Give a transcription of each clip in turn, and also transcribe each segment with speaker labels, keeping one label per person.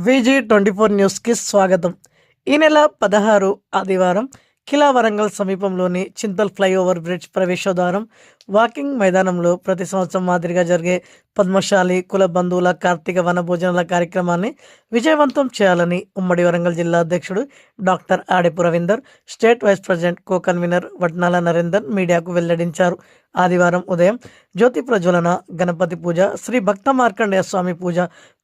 Speaker 1: VG24 న్యూస్కి స్వాగతం. ఈ నెల 16 ఆదివారం కిలా వరంగల్ సమీపంలోని చింతల్ ఫ్లైఓవర్ బ్రిడ్జ్ ప్రవేశద్వారం వాకింగ్ మైదానంలో ప్రతి సంవత్సరం మాదిరిగా జరిగే పద్మశాలి కుల బంధువుల కార్తీక వనభోజనాల కార్యక్రమాన్ని విజయవంతం చేయాలని ఉమ్మడి వరంగల్ జిల్లా అధ్యక్షుడు doctor Adepu Ravinder, state vice president co convener Vadnala Narender మీడియాకు వెల్లడించారు. ఆదివారం ఉదయం జ్యోతి ప్రజ్వలన, గణపతి పూజ, శ్రీ భక్త మార్కండేయ స్వామి పూజ,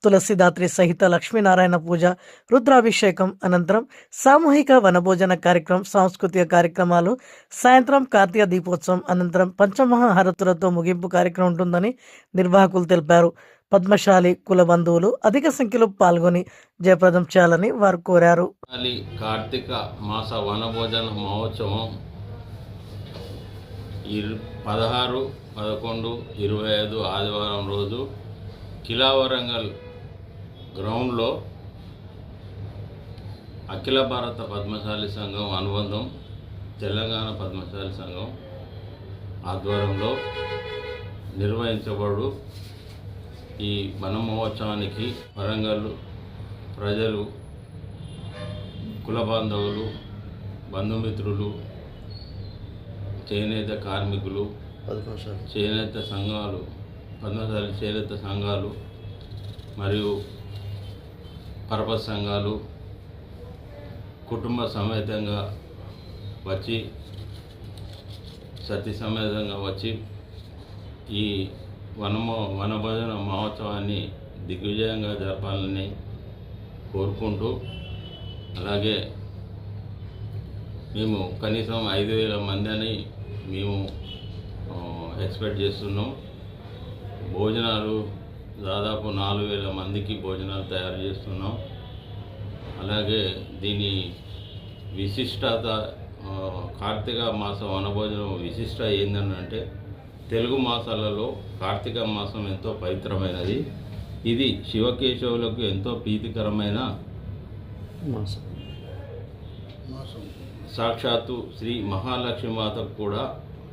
Speaker 1: తులసిదాత్రి సహిత లక్ష్మీనారాయణ పూజ, రుద్రాభిషేకం అనంతరం సామూహిక వనభోజన కార్యక్రమం, సాంస్కృతిక కార్యక్రమాలు, సాయంత్రం కార్తీక దీపోత్సవం అనంతరం పంచమహారతులతో ముగింపు కార్యక్రమం ఉంటుందని నిర్వాహకులు తెలిపారు. పద్మశాలి కుల బంధువులు అధిక సంఖ్యలో పాల్గొని జయప్రదం చేయాలని వారు కోరారు.
Speaker 2: కార్తీక మాస వనభోజన మహోత్సవం 16, 11, 25 ఆదివారం రోజు కిలా వరంగల్ గ్రౌండ్లో అఖిల భారత పద్మశాలి సంఘం అనుబంధం, తెలంగాణ పద్మశాలి సంఘం ఆధ్వర్యంలో నిర్వహించబడు ఈ వన మహోత్సవానికి వరంగల్ ప్రజలు, కుల బాంధవులు, బంధుమిత్రులు, చేనేత కార్మికులు, చేనేత సంఘాలు, పద్మశాలి చేనేత సంఘాలు మరియు పర్పస్ సంఘాలు కుటుంబ సమేతంగా వచ్చి, సతీ సమేతంగా వచ్చి ఈ వనభోజన మహోత్సవాన్ని దిగ్విజయంగా జరపాలని కోరుకుంటూ, అలాగే మేము కనీసం 5,000 మంది అని మేము ఎక్స్పెక్ట్ చేస్తున్నాం. భోజనాలు దాదాపు 4,000 మందికి భోజనాలు తయారు చేస్తున్నాం. అలాగే దీని విశిష్టత, కార్తీక మాసం వనభోజనం విశిష్ట ఏంటంటే, తెలుగు మాసాలలో కార్తీక మాసం ఎంతో పవిత్రమైనది. ఇది శివకేశవులకు ఎంతో ప్రీతికరమైన మాసం. సాక్షాత్తు శ్రీ మహాలక్ష్మి మాతకు కూడా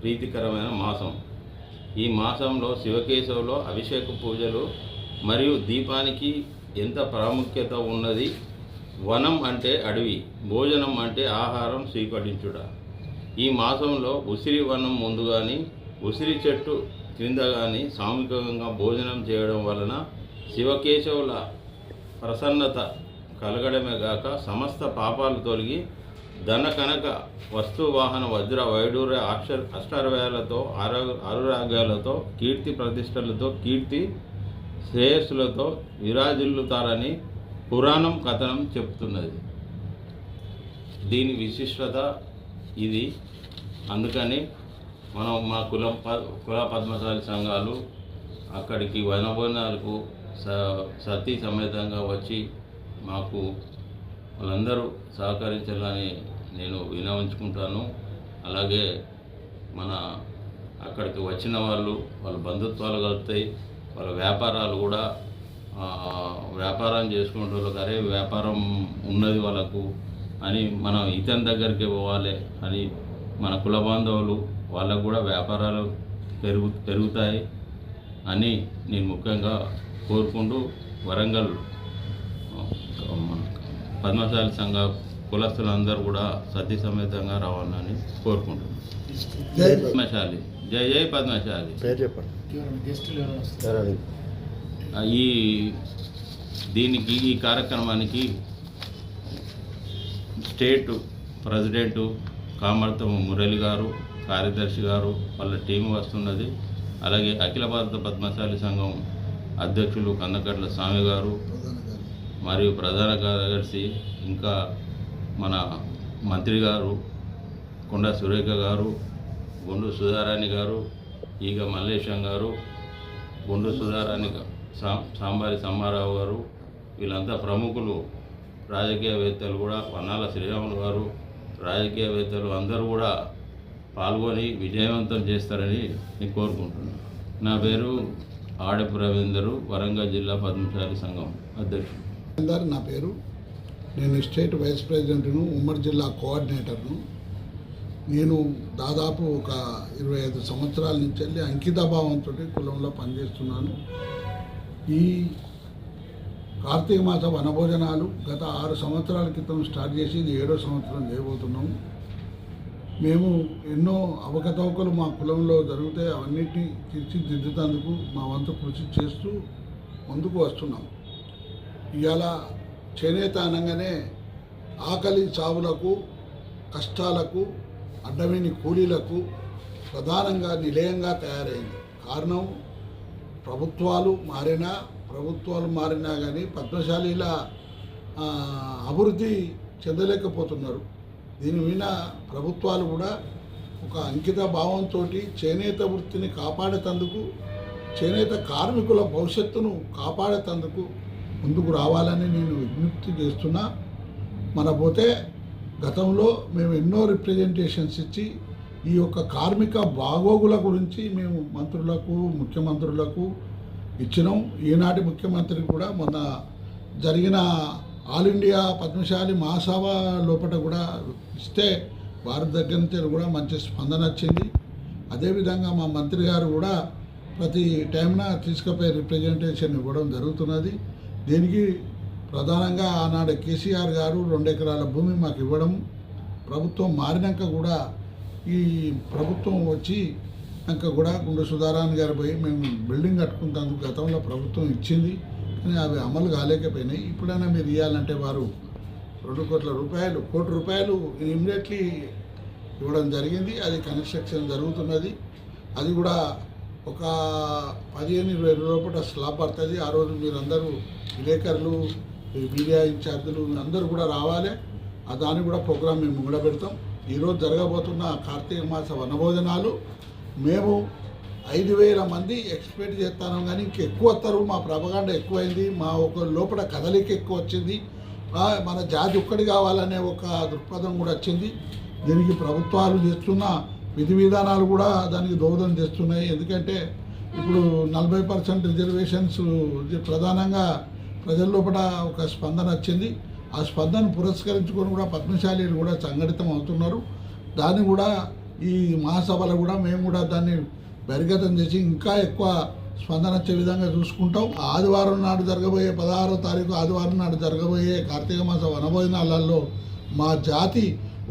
Speaker 2: ప్రీతికరమైన మాసం. ఈ మాసంలో శివకేశవులో అభిషేక పూజలు మరియు దీపానికి ఎంత ప్రాముఖ్యత ఉన్నది. వనం అంటే అడవి, భోజనం అంటే ఆహారం స్వీకరించుట. ఈ మాసంలో ఉసిరి వనం ముందు కానీ, ఉసిరి చెట్టు క్రింద కానీ సామూహికంగా భోజనం చేయడం వలన శివకేశవుల ప్రసన్నత కలగడమే గాక సమస్త పాపాలు తొలగి ధన కనక వస్తు వాహన వజ్ర వైడూర్య అష్టారవ్యాలతో, ఆరురాగ్యాలతో, కీర్తి ప్రతిష్టలతో, కీర్తి శ్రేయస్సులతో విరాజిల్లుతారని పురాణం కథనం చెప్తున్నది. దీని విశిష్టత ఇది. అందుకని మనం మా కుల పద్మశాలి సంఘాలు అక్కడికి వనభోజనాలకు సతీ సమేతంగా వచ్చి మాకు వాళ్ళందరూ సహకరించాలని నేను వినవించుకుంటాను. అలాగే మన అక్కడికి వచ్చిన వాళ్ళ బంధుత్వాలు కలుగుతాయి, వాళ్ళ వ్యాపారాలు కూడా వ్యాపారం చేసుకుంటూ అరే వ్యాపారం ఉన్నది వాళ్ళకు అని మనం ఇతని దగ్గరికి పోవాలి అని మన కుల బాంధవులు వాళ్ళకు కూడా వ్యాపారాలు పెరుగుతాయి అని నేను ముఖ్యంగా కోరుకుంటూ వరంగల్ పద్మశాలి సంఘ కులస్తులందరూ కూడా సతీ సమేతంగా రావాలని కోరుకుంటున్నాను. పద్మశాలి జై జై పద్మశాలి. ఈ కార్యక్రమానికి స్టేట్ ప్రెసిడెంటు కామర్తం మురళి గారు, కార్యదర్శి గారు, వాళ్ళ టీం వస్తున్నది. అలాగే అఖిల భారత పద్మశాలి సంఘం అధ్యక్షులు కందకట్ల స్వామి గారు మరియు ప్రధాన కార్యదర్శి, ఇంకా మన మంత్రి గారు కొండ సురేఖ గారు, గుండు సుధారాణి గారు, ఈగ మల్లేశం గారు, గుండు సుధారాణి, సాంబారి సమ్మారావు గారు, వీళ్ళంతా ప్రముఖులు, రాజకీయవేత్తలు కూడా, వన్నాల శ్రీరాములు గారు, రాజకీయవేత్తలు అందరూ కూడా పాల్గొని విజయవంతం చేస్తారని నేను కోరుకుంటున్నాను. నా పేరు ఆడెపు రవీందరు, వరంగల్ జిల్లా పద్మశాలి సంఘం అధ్యక్షుడు.
Speaker 3: నా పేరు, నేను స్టేట్ వైస్ ప్రెసిడెంట్ను, ఉమ్మడి జిల్లా కోఆర్డినేటర్ను. నేను దాదాపు ఒక 25 సంవత్సరాల నుంచి వెళ్ళి అంకితభావంతో కులంలో పనిచేస్తున్నాను. ఈ కార్తీక మాస వనభోజనాలు గత 6 సంవత్సరాల క్రితం స్టార్ట్ చేసి ఇది 7వ సంవత్సరం చేయబోతున్నాము. మేము ఎన్నో అవకతవకలు మా కులంలో జరిగితే అవన్నిటినీ తీర్చిదిద్దుతందుకు మా వంతు కృషి చేస్తూ ముందుకు వస్తున్నాం. ఇవాళ చేనేత అనగానే ఆకలి చావులకు, కష్టాలకు, అడ్డమైన కూలీలకు ప్రధానంగా నిలయంగా తయారైంది. కారణం ప్రభుత్వాలు మారినా కానీ పద్మశాలీల అభివృద్ధి చెందలేకపోతున్నారు. దీని మీద ప్రభుత్వాలు కూడా ఒక అంకిత భావంతో చేనేత వృత్తిని కాపాడేందుకు, చేనేత కార్మికుల భవిష్యత్తును కాపాడేందుకు ముందుకు రావాలని నేను విజ్ఞప్తి చేస్తున్నా. పోతే గతంలో మేము ఎన్నో రిప్రజెంటేషన్స్ ఇచ్చి ఈ యొక్క కార్మిక బాగోగుల గురించి మేము మంత్రులకు, ముఖ్యమంత్రులకు ఇచ్చినాం. ఈనాటి ముఖ్యమంత్రి కూడా మొన్న జరిగిన ఆల్ ఇండియా పద్మశాలి మహాసభ లోపల కూడా ఇస్తే వారి దగ్గర నుంచి కూడా మంచి స్పందన వచ్చింది. అదేవిధంగా మా మంత్రి గారు కూడా ప్రతి టైంన తీసుకుపోయి రిప్రజెంటేషన్ ఇవ్వడం జరుగుతున్నది. దీనికి ప్రధానంగా ఆనాడు కేసీఆర్ గారు 2 ఎకరాల భూమి మాకు ఇవ్వడం, ప్రభుత్వం మారినాక కూడా ఈ ప్రభుత్వం వచ్చినాక కూడా గుండు సుధారాణ్ గారు పోయి మేము బిల్డింగ్ కట్టుకుంటాము గతంలో ప్రభుత్వం ఇచ్చింది, కానీ అవి అమలు కాలేకపోయినాయి. ఇప్పుడైనా మీరు ఇవ్వాలంటే వారు 2 కోట్ల రూపాయలు ఇమ్మీడియట్లీ ఇవ్వడం జరిగింది. అది కన్స్ట్రక్షన్ జరుగుతున్నది. అది కూడా ఒక 15-20 లోపల స్లాబ్ పడుతుంది. ఆ రోజు మీరందరూ విలేకరులు, మీడియా ఇన్ఛార్జీలు అందరూ కూడా రావాలి. దాన్ని కూడా ప్రోగ్రాం మేము కూడా పెడతాం. ఈరోజు జరగబోతున్న కార్తీక మాస వనభోజనాలు మేము 5,000 మంది ఎక్స్పెక్ట్ చేస్తాను, కానీ ఇంకెక్కువ వస్తారు. మా ప్రపగండ ఎక్కువైంది, మా ఒక లోపల కదలిక ఎక్కువ వచ్చింది. మన జాతి ఒక్కటి కావాలనే ఒక దృక్పథం కూడా వచ్చింది. దీనికి ప్రభుత్వాలు చేస్తున్న విధి విధానాలు కూడా దానికి దోహదం చేస్తున్నాయి. ఎందుకంటే ఇప్పుడు 40% రిజర్వేషన్స్ ప్రధానంగా ప్రజల లోపల ఒక స్పందన వచ్చింది. ఆ స్పందన పురస్కరించుకొని కూడా పద్మశాలీలు కూడా సంఘటితం అవుతున్నారు. దాన్ని కూడా ఈ మహాసభలో కూడా మేము కూడా దాన్ని బహిర్గతం చేసి ఇంకా ఎక్కువ స్పందన వచ్చే విధంగా చూసుకుంటాం. ఆదివారం నాడు జరగబోయే 16వ తారీఖు ఆదివారం నాడు జరగబోయే కార్తీక మాస వనభోజనాలలో మా జాతి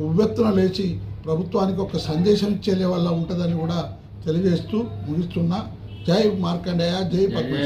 Speaker 3: ఉవ్వెత్తున లేచి ప్రభుత్వానికి ఒక సందేశం ఇచ్చే వల్ల ఉంటుందని కూడా తెలియజేస్తూ ముగిస్తున్నా. జై మార్కండేయ, జై పద్మశాలి.